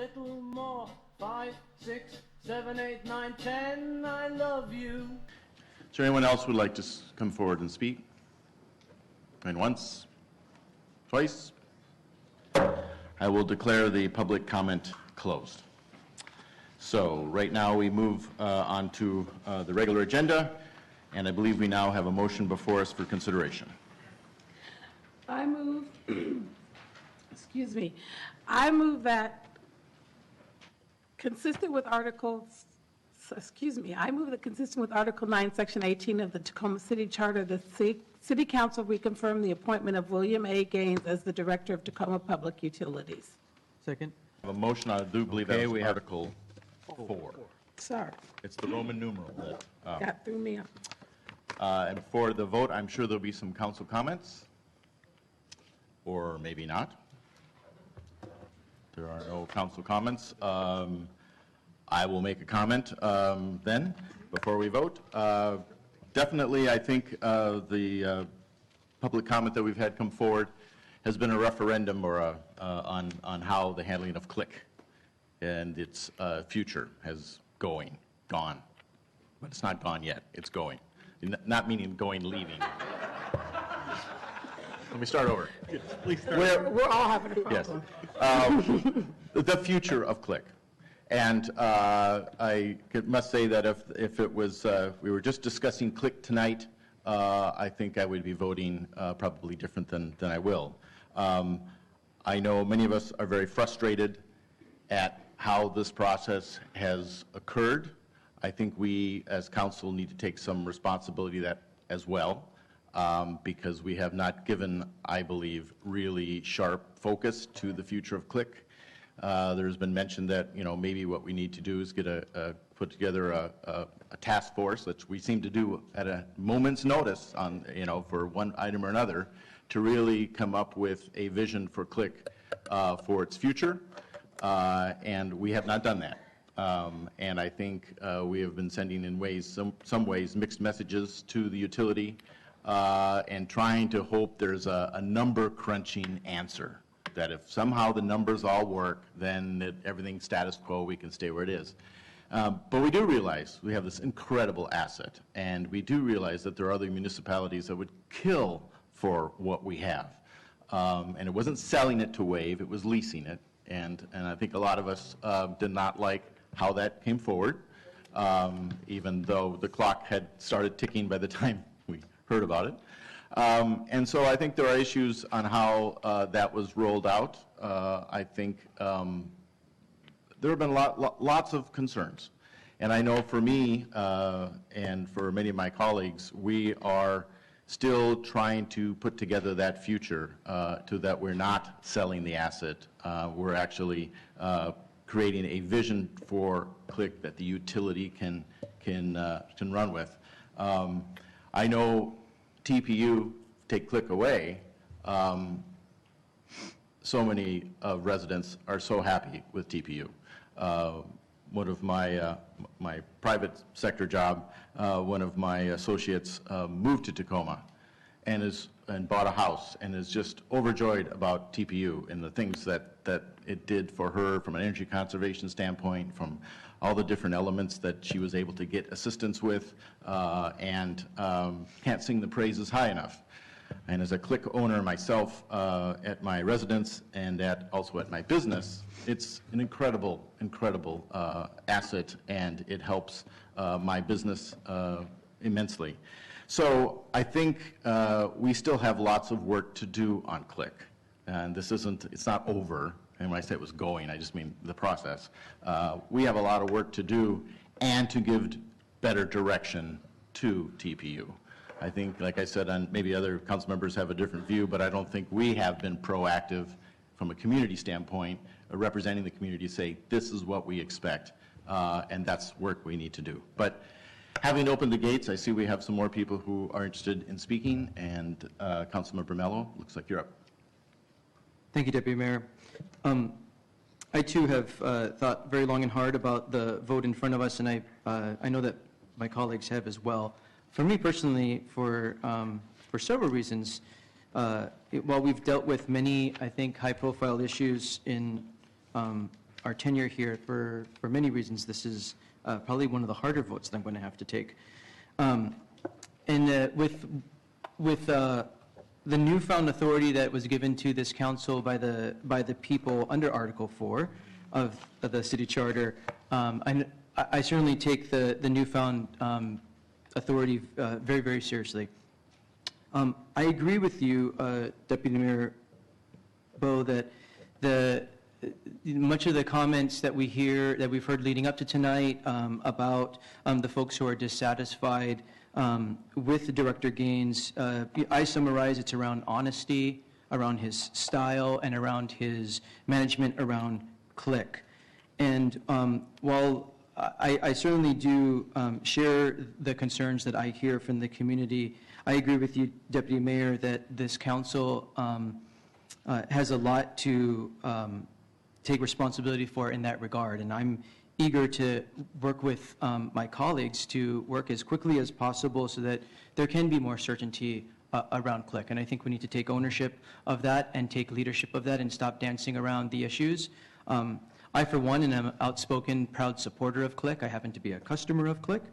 little more. 5, 6, 7, 8, 9, 10. I love you. Is there anyone else who would like to come forward and speak? Going once, twice. I will declare the public comment closed. So right now we move on to the regular agenda, and I believe we now have a motion before us for consideration. I move, excuse me, I move that consistent with Article 9, Section 18 of the Tacoma City Charter, the City Council reconfirm the appointment of William A. Gaines as the Director of Tacoma Public Utilities. Second. I have a motion, I do believe that was Article 4. Sorry, It's the Roman numeral that, that threw me off. and for the vote, I'm sure there'll be some council comments, or maybe not. There are no council comments. I will make a comment then, before we vote. Definitely, I think the public comment that we've had come forward has been a referendum or on how the handling of CLIC and its future has gone. But it's not gone yet, it's going. Not meaning going, leaving. Let me start over. Please start. We're all having a problem. Yes. The future of CLIC. And I must say that if it was, we were just discussing CLIC tonight, I think I would be voting probably different than I will. I know many of us are very frustrated at how this process has occurred. I think we as council need to take some responsibility that as well, because we have not given, I believe, really sharp focus to the future of CLIC. There's been mention that, you know, maybe what we need to do is get put together a task force, which we seem to do at a moment's notice on, you know, for one item or another, to really come up with a vision for CLIC for its future, and we have not done that. And I think we have been sending in ways, some ways, mixed messages to the utility, and trying to hope there's a number crunching answer, that if somehow the numbers all work, then everything's status quo, we can stay where it is. But we do realize we have this incredible asset, and we do realize that there are other municipalities that would kill for what we have. And it wasn't selling it to Wave, it was leasing it. And I think a lot of us did not like how that came forward, even though the clock had started ticking by the time we heard about it. And so I think there are issues on how that was rolled out. I think there have been lots of concerns. And I know for me and for many of my colleagues, we are still trying to put together that future to that we're not selling the asset. We're actually creating a vision for CLIC that the utility can run with. I know TPU, take CLIC away, so many residents are so happy with TPU. One of my my private sector job, one of my associates moved to Tacoma and bought a house and is just overjoyed about TPU and the things that it did for her from an energy conservation standpoint, from all the different elements that she was able to get assistance with, and can't sing the praises high enough. And as a CLIC owner myself at my residence and also at my business, it's an incredible asset, and it helps my business immensely. So I think we still have lots of work to do on CLIC, and it's not over. And when I say it was going, I just mean the process. We have a lot of work to do and to give better direction to TPU. I think, like I said, and maybe other council members have a different view, but I don't think we have been proactive from a community standpoint, representing the community to say, this is what we expect, and that's work we need to do. But having opened the gates, I see we have some more people who are interested in speaking, and Councilmember Mello, looks like you're up. Thank you, Deputy Mayor. I too have thought very long and hard about the vote in front of us, and I know that my colleagues have as well. For me personally, for several reasons, while we've dealt with many, I think, high-profile issues in our tenure here. For many reasons, this is probably one of the harder votes that I'm going to have to take. With the newfound authority that was given to this council by the people under Article 4 of the city charter, I certainly take the newfound authority very, very seriously. I agree with you, Deputy Mayor Boe, that much of the comments that we've heard leading up to tonight about the folks who are dissatisfied with Director Gaines, I summarize it's around honesty, around his style, and around his management around Click. And while I certainly do share the concerns that I hear from the community, I agree with you, Deputy Mayor, that this council has a lot to take responsibility for in that regard. And I'm eager to work with my colleagues to work as quickly as possible so that there can be more certainty around Click. And I think we need to take ownership of that and take leadership of that and stop dancing around the issues. I, for one, am an outspoken, proud supporter of Click. I happen to be a customer of Click,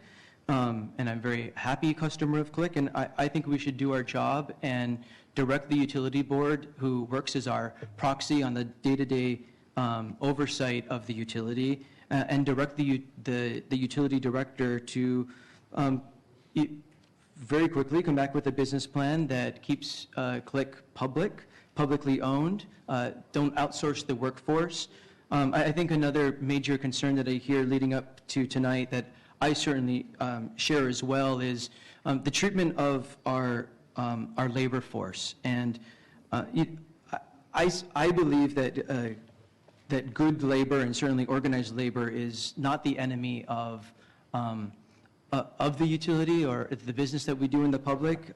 and I'm a very happy customer of Click. And I think we should do our job and direct the utility board, who works as our proxy on the day-to-day oversight of the utility, and direct the utility director to very quickly come back with a business plan that keeps Click publicly owned. Don't outsource the workforce. I think another major concern that I hear leading up to tonight that I certainly share as well is the treatment of our labor force. And I believe that that good labor and certainly organized labor is not the enemy of the utility or the business that we do in the public.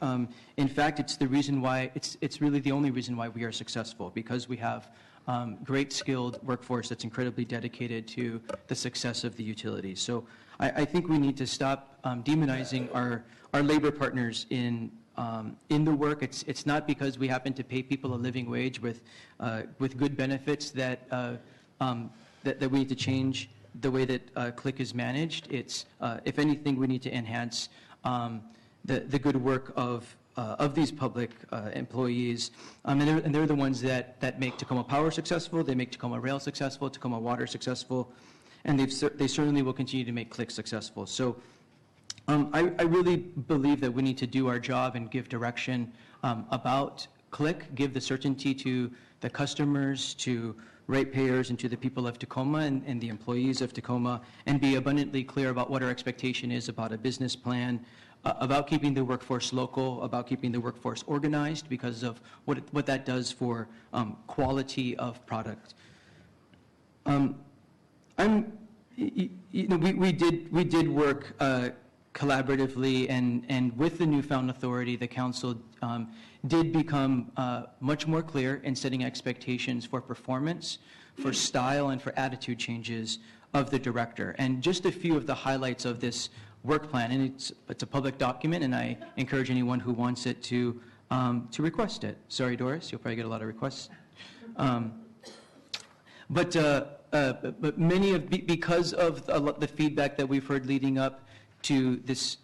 In fact, it's the reason why it's really the only reason why we are successful, because we have great skilled workforce that's incredibly dedicated to the success of the utility. So I think we need to stop demonizing our labor partners in the work. It's not because we happen to pay people a living wage with good benefits that we need to change the way that Click is managed. It's if anything, we need to enhance the good work of these public employees, and they're the ones that make Tacoma Power successful. They make Tacoma Rail successful, Tacoma Water successful, and they certainly will continue to make Click successful. So I really believe that we need to do our job and give direction about Click, give the certainty to the customers, to ratepayers, and to the people of Tacoma and the employees of Tacoma, and be abundantly clear about what our expectation is about a business plan, about keeping the workforce local, about keeping the workforce organized because of what that does for quality of product. We did work collaboratively, and with the newfound authority, the council did become much more clear in setting expectations for performance, for style, and for attitude changes of the director. And just a few of the highlights of this work plan, and it's a public document, and I encourage anyone who wants it to request it. Sorry, Doris, you'll probably get a lot of requests. But many of because of the feedback that we've heard leading up to this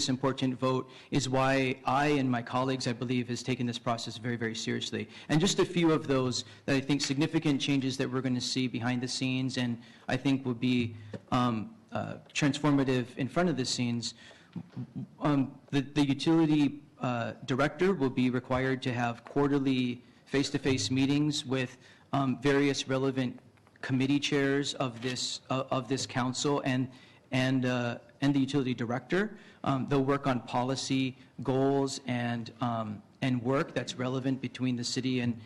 important vote is why I and my colleagues, I believe, has taken this process very, very seriously. And just a few of those that I think significant changes that we're going to see behind the scenes, and I think will be transformative in front of the scenes. The utility director will be required to have quarterly face-to-face meetings with various relevant committee chairs of this council and the utility director. They'll work on policy goals and work that's relevant between the city and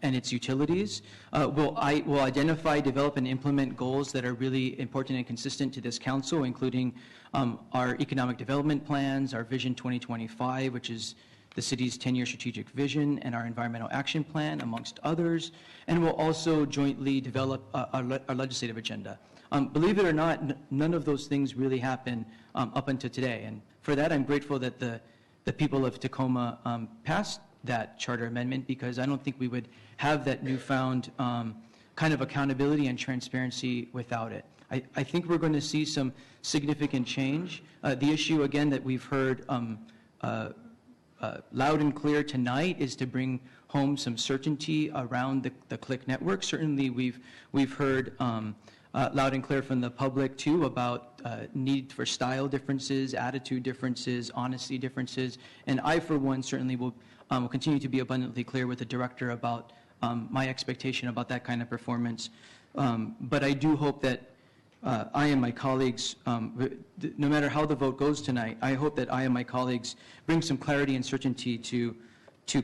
its utilities. We'll identify, develop, and implement goals that are really important and consistent to this council, including our economic development plans, our Vision 2025, which is the city's 10-year strategic vision, and our environmental action plan, amongst others. And we'll also jointly develop our legislative agenda. Believe it or not, none of those things really happen up until today. And for that, I'm grateful that the people of Tacoma passed that charter amendment, because I don't think we would have that newfound kind of accountability and transparency without it. I think we're going to see some significant change. The issue, again, that we've heard loud and clear tonight is to bring home some certainty around the Click network. Certainly, we've heard loud and clear from the public, too, about need for style differences, attitude differences, honesty differences. And I, for one, certainly will continue to be abundantly clear with the director about my expectation about that kind of performance. But I do hope that I and my colleagues, no matter how the vote goes tonight, I hope that I and my colleagues bring some clarity and certainty to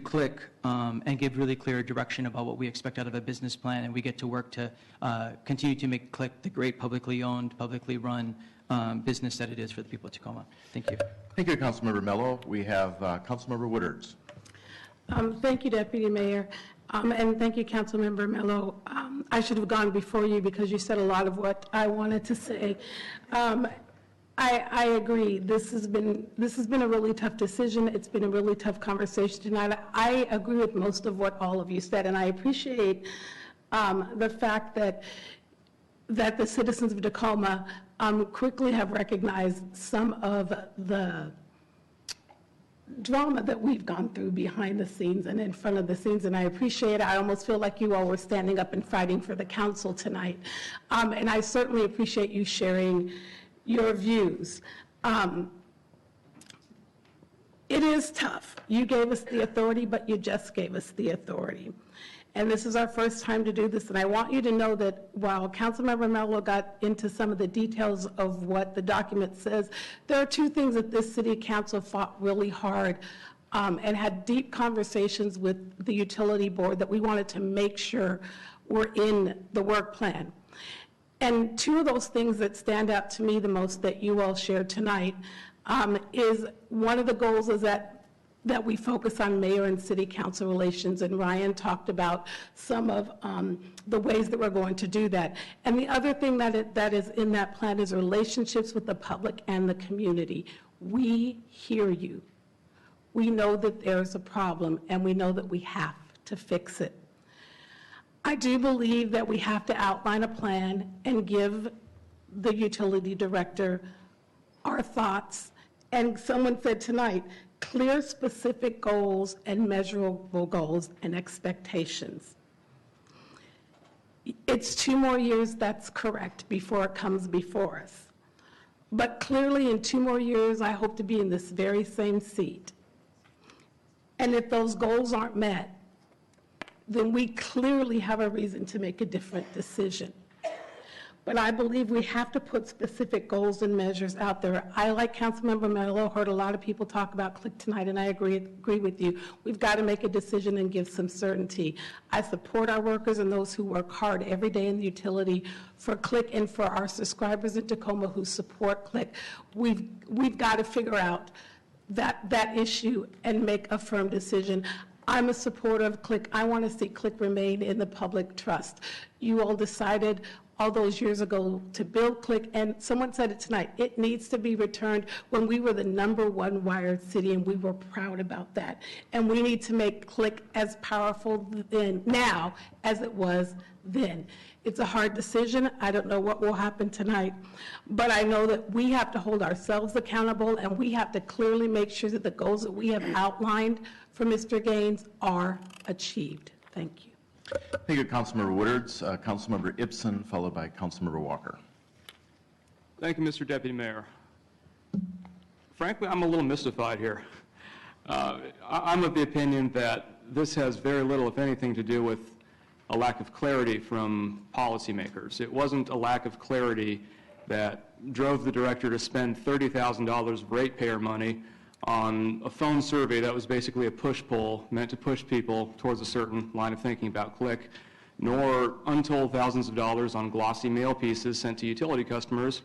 Click and give really clear direction about what we expect out of a business plan, and we get to work to continue to make Click the great publicly owned, publicly run business that it is for the people of Tacoma. Thank you. Thank you, Councilmember Mello. We have Councilmember Woodards. Thank you, Deputy Mayor. And thank you, Councilmember Mello. I should have gone before you because you said a lot of what I wanted to say. I agree. This has been a really tough decision. It's been a really tough conversation tonight. I agree with most of what all of you said, and I appreciate the fact that the citizens of Tacoma quickly have recognized some of the drama that we've gone through behind the scenes and in front of the scenes, and I appreciate it. I almost feel like you all were standing up and fighting for the council tonight, and I certainly appreciate you sharing your views. It is tough. You gave us the authority, but you just gave us the authority. And this is our first time to do this, and I want you to know that while Councilmember Mello got into some of the details of what the document says, there are two things that this city council fought really hard and had deep conversations with the utility board that we wanted to make sure were in the work plan. And two of those things that stand out to me the most that you all shared tonight is one of the goals is that we focus on mayor and city council relations, and Ryan talked about some of the ways that we're going to do that. And the other thing that is in that plan is relationships with the public and the community. We hear you. We know that there's a problem, and we know that we have to fix it. I do believe that we have to outline a plan and give the utility director our thoughts. And someone said tonight, clear, specific goals and measurable goals and expectations. It's 2 more years, that's correct, before it comes before us. But clearly in 2 more years, I hope to be in this very same seat. And if those goals aren't met, then we clearly have a reason to make a different decision. But I believe we have to put specific goals and measures out there. I, like Councilmember Mello, heard a lot of people talk about Click tonight, and I agree with you. We've got to make a decision and give some certainty. I support our workers and those who work hard every day in the utility for Click, and for our subscribers in Tacoma who support Click. We've got to figure out that issue and make a firm decision. I'm a supporter of Click. I want to see Click remain in the public trust. You all decided all those years ago to build Click, and someone said it tonight, it needs to be returned when we were the #1 wired city, and we were proud about that. And we need to make Click as powerful now as it was then. It's a hard decision. I don't know what will happen tonight, but I know that we have to hold ourselves accountable, and we have to clearly make sure that the goals that we have outlined for Mr. Gaines are achieved. Thank you. Thank you, Councilmember Woodards. Councilmember Ibsen, followed by Councilmember Walker. Thank you, Mr. Deputy Mayor. Frankly, I'm a little mystified here. I'm of the opinion that this has very little, if anything, to do with a lack of clarity from policymakers. It wasn't a lack of clarity that drove the director to spend $30,000 of ratepayer money on a phone survey that was basically a push-pull meant to push people towards a certain line of thinking about Click, nor untold thousands of dollars on glossy mail pieces sent to utility customers,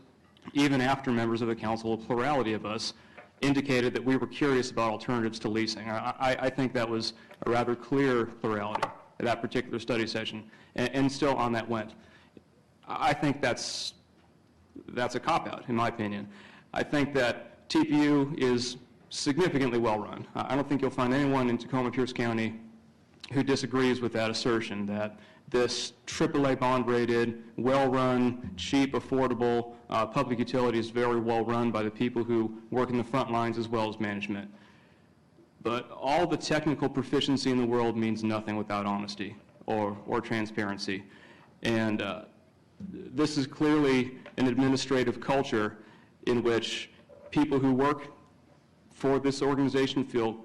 even after members of the council, a plurality of us, indicated that we were curious about alternatives to leasing. I think that was a rather clear plurality at that particular study session, and still on that went. I think that's a cop-out, in my opinion. I think that TPU is significantly well run. I don't think you'll find anyone in Tacoma Pierce County who disagrees with that assertion, that this AAA bond-rated, well-run, cheap, affordable public utility is very well run by the people who work in the front lines as well as management. But all the technical proficiency in the world means nothing without honesty or transparency. And this is clearly an administrative culture in which people who work for this organization feel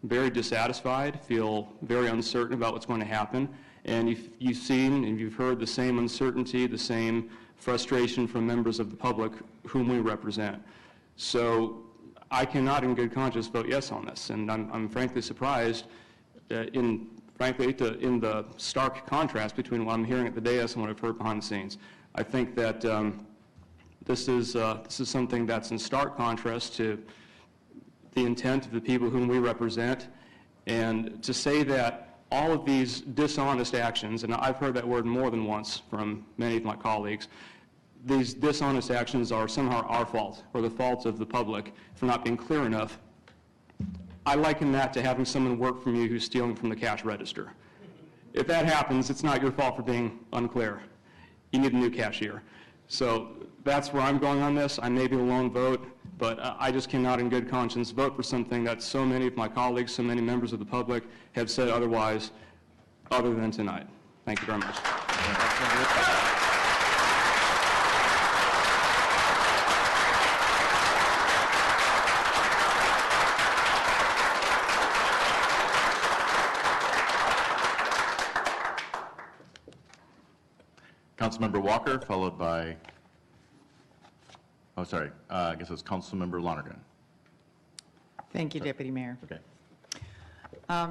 very dissatisfied, feel very uncertain about what's going to happen. And you've seen and you've heard the same uncertainty, the same frustration from members of the public whom we represent. So I cannot in good conscience vote yes on this. And I'm frankly surprised in the stark contrast between what I'm hearing at the dais and what I've heard behind the scenes. I think that this is something that's in stark contrast to the intent of the people whom we represent. And to say that all of these dishonest actions, and I've heard that word more than once from many of my colleagues, these dishonest actions are somehow our fault or the fault of the public for not being clear enough. I liken that to having someone work for you who's stealing from the cash register. If that happens, it's not your fault for being unclear. You need a new cashier. So that's where I'm going on this. I may be a lone vote, but I just cannot in good conscience vote for something that so many of my colleagues, so many members of the public have said otherwise, other than tonight. Thank you very much. Councilmember Walker, followed by, I guess it's Councilmember Lonergan. Thank you, Deputy Mayor. Okay. I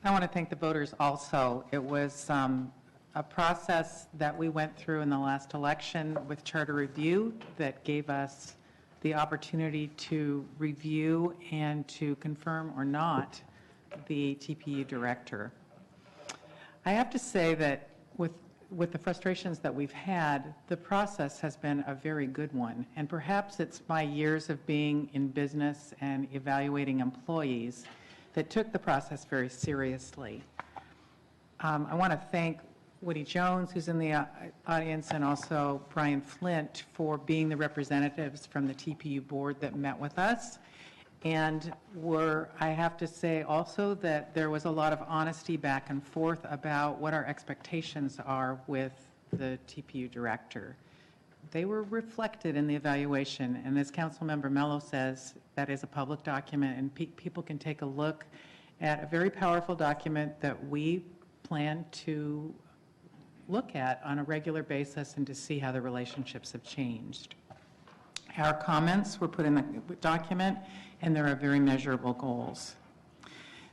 want to thank the voters also. It was a process that we went through in the last election with charter review that gave us the opportunity to review and to confirm or not the TPU director. I have to say that with the frustrations that we've had, the process has been a very good one. And perhaps it's my years of being in business and evaluating employees that took the process very seriously. I want to thank Woody Jones, who's in the audience, and also Brian Flint for being the representatives from the TPU board that met with us. And I have to say also that there was a lot of honesty back and forth about what our expectations are with the TPU director. They were reflected in the evaluation, and as Councilmember Mello says, that is a public document, and people can take a look at a very powerful document that we plan to look at on a regular basis and to see how the relationships have changed. Our comments were put in the document, and there are very measurable goals.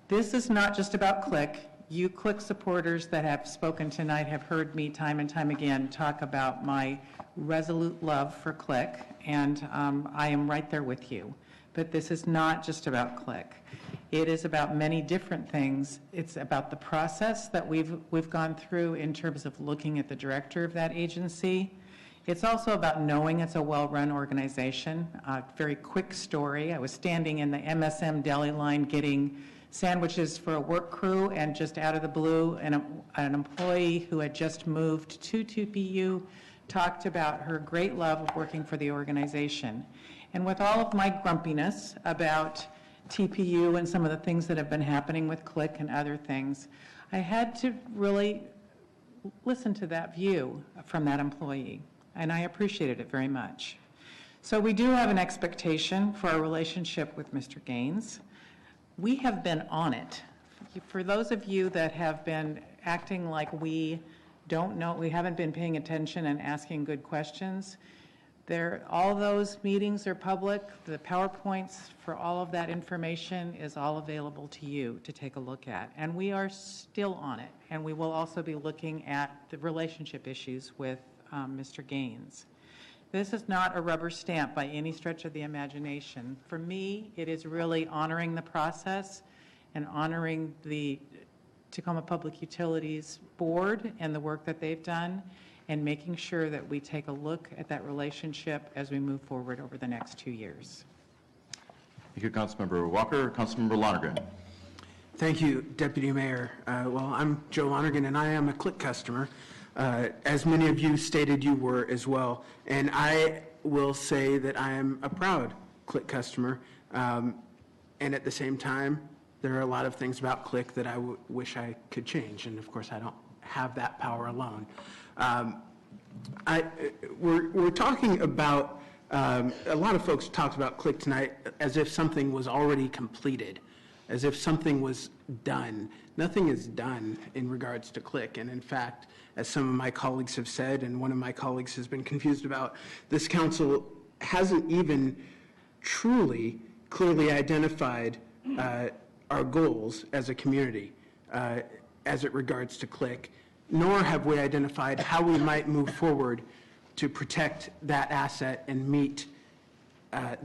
This is not just about CLIC. You CLIC supporters that have spoken tonight have heard me time and time again talk about my resolute love for CLIC, and I am right there with you. But this is not just about CLIC. It is about many different things. It's about the process that we've gone through in terms of looking at the director of that agency. It's also about knowing it's a well-run organization. Very quick story. I was standing in the MSM deli line getting sandwiches for a work crew, and just out of the blue, an employee who had just moved to TPU talked about her great love of working for the organization. And with all of my grumpiness about TPU and some of the things that have been happening with CLIC and other things, I had to really listen to that view from that employee. And I appreciated it very much. So we do have an expectation for our relationship with Mr. Gaines. We have been on it. For those of you that have been acting like we don't know, we haven't been paying attention and asking good questions, all those meetings are public. The PowerPoints for all of that information is all available to you to take a look at. And we are still on it. And we will also be looking at the relationship issues with Mr. Gaines. This is not a rubber stamp by any stretch of the imagination. For me, it is really honoring the process and honoring the Tacoma Public Utilities Board and the work that they've done, and making sure that we take a look at that relationship as we move forward over the next 2 years. Thank you, Councilmember Walker. Councilmember Lonergan. Thank you, Deputy Mayor. Well, I'm Joe Lonergan, and I am a Click customer, as many of you stated you were as well. And I will say that I am a proud Click customer. And at the same time, there are a lot of things about Click that I wish I could change. And of course, I don't have that power alone. We're talking about, a lot of folks talked about Click tonight as if something was already completed, as if something was done. Nothing is done in regards to Click. And in fact, as some of my colleagues have said, and one of my colleagues has been confused about, this council hasn't even truly clearly identified our goals as a community as it regards to Click, nor have we identified how we might move forward to protect that asset and meet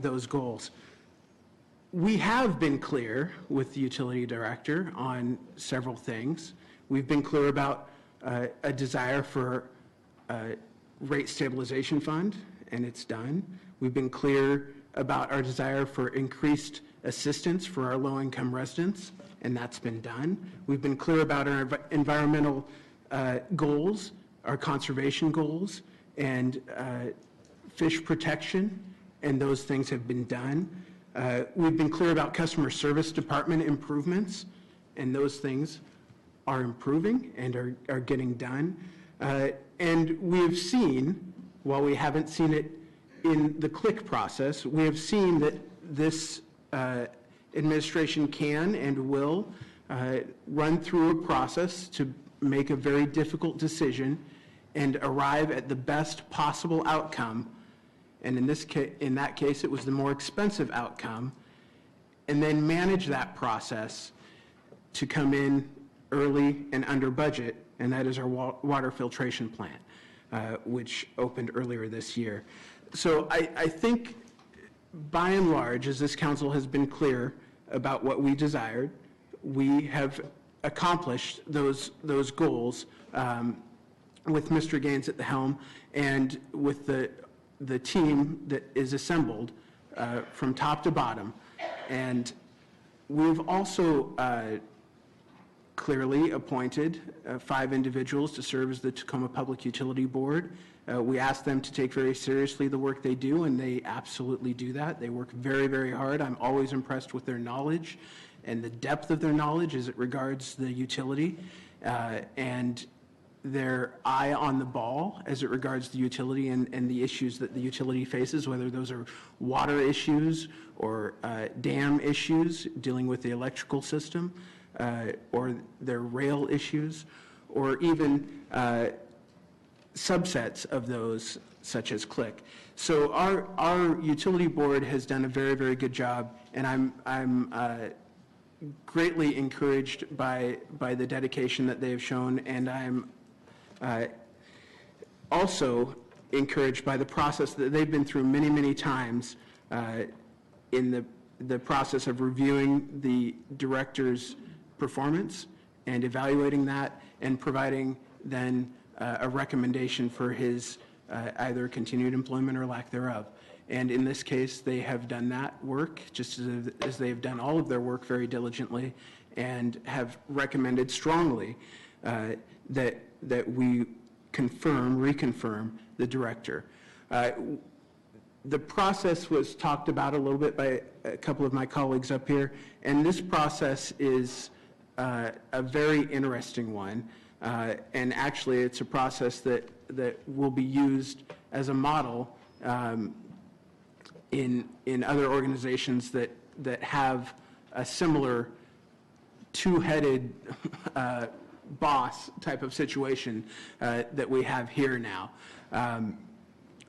those goals. We have been clear with the utility director on several things. We've been clear about a desire for a rate stabilization fund, and it's done. We've been clear about our desire for increased assistance for our low-income residents, and that's been done. We've been clear about our environmental goals, our conservation goals, and fish protection, and those things have been done. We've been clear about customer service department improvements, and those things are improving and are getting done. And we have seen, while we haven't seen it in the Click process, we have seen that this administration can and will run through a process to make a very difficult decision and arrive at the best possible outcome. And in that case, it was the more expensive outcome, and then manage that process to come in early and under budget, and that is our water filtration plant, which opened earlier this year. So I think, by and large, as this council has been clear about what we desired, we have accomplished those goals with Mr. Gaines at the helm and with the team that is assembled from top to bottom. And we've also clearly appointed 5 individuals to serve as the Tacoma Public Utility Board. We ask them to take very seriously the work they do, and they absolutely do that. They work very, very hard. I'm always impressed with their knowledge and the depth of their knowledge as it regards the utility, and their eye on the ball as it regards the utility and the issues that the utility faces, whether those are water issues or dam issues dealing with the electrical system, or their rail issues, or even subsets of those, such as Click. So our utility board has done a very, very good job, and I'm greatly encouraged by the dedication that they have shown, and I'm also encouraged by the process that they've been through many, many times in the process of reviewing the director's performance and evaluating that and providing then a recommendation for his either continued employment or lack thereof. And in this case, they have done that work just as they have done all of their work very diligently, and have recommended strongly that we reconfirm the director. The process was talked about a little bit by a couple of my colleagues up here, and this process is a very interesting one. And actually, it's a process that will be used as a model in other organizations that have a similar two-headed boss type of situation that we have here now,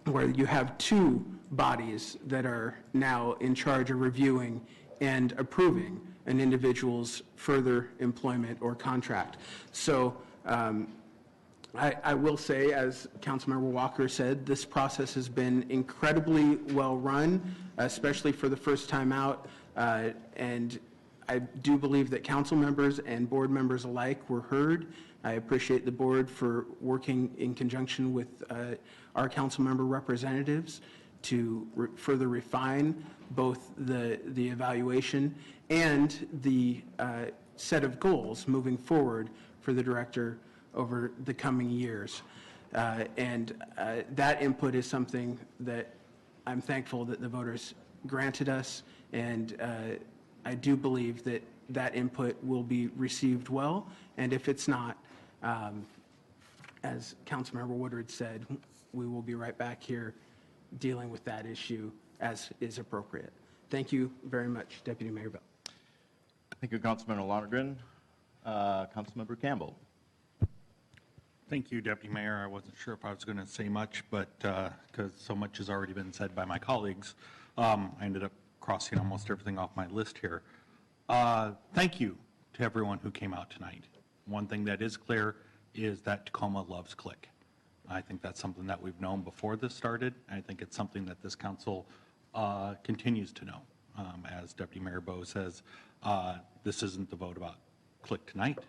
where you have 2 bodies that are now in charge of reviewing and approving an individual's further employment or contract. So I will say, as Councilmember Walker said, this process has been incredibly well run, especially for the first time out, and I do believe that council members and board members alike were heard. I appreciate the board for working in conjunction with our council member representatives to further refine both the evaluation and the set of goals moving forward for the director over the coming years. That input is something that I'm thankful that the voters granted us, and I do believe that that input will be received well, and if it's not, as Councilmember Woodward said, we will be right back here dealing with that issue as is appropriate. Thank you very much, Deputy Mayor Boe. Thank you, Councilmember Lonergan. Councilmember Campbell. Thank you, Deputy Mayor. I wasn't sure if I was going to say much, but because so much has already been said by my colleagues, I ended up crossing almost everything off my list here. Thank you to everyone who came out tonight. One thing that is clear is that Tacoma loves Click. I think that's something that we've known before this started. I think it's something that this council continues to know. As Deputy Mayor Boe says, this isn't the vote about Click tonight.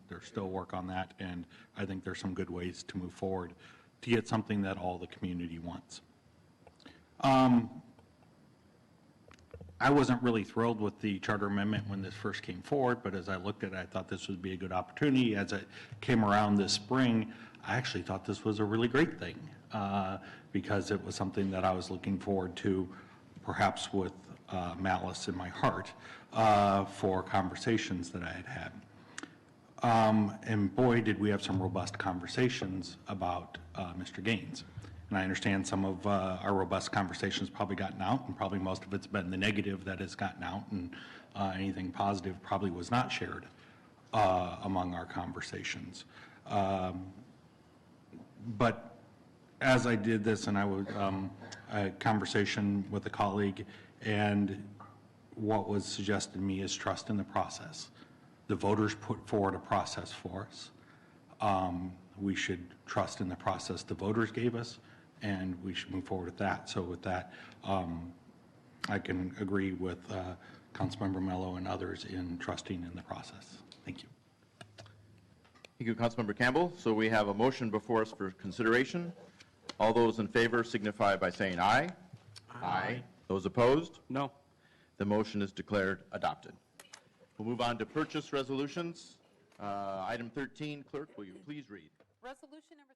There's still work on that, and I think there's some good ways to move forward to get something that all the community wants. I wasn't really thrilled with the charter amendment when this first came forward, but as I looked at it, I thought this would be a good opportunity. As it came around this spring, I actually thought this was a really great thing because it was something that I was looking forward to, perhaps with malice in my heart, for conversations that I had had. And boy, did we have some robust conversations about Mr. Gaines. And I understand some of our robust conversations probably gotten out, and probably most of it's been the negative that has gotten out, and anything positive probably was not shared among our conversations. But as I did this, and I was a conversation with a colleague, and what was suggested to me is trust in the process. The voters put forward a process for us. We should trust in the process the voters gave us, and we should move forward with that. So with that, I can agree with Councilmember Mello and others in trusting in the process. Thank you. Thank you, Councilmember Campbell. So we have a motion before us for consideration. All those in favor signify by saying aye. Aye. Those opposed? No. The motion is declared adopted. We'll move on to purchase resolutions. Item 13, clerk, will you please read? Resolution number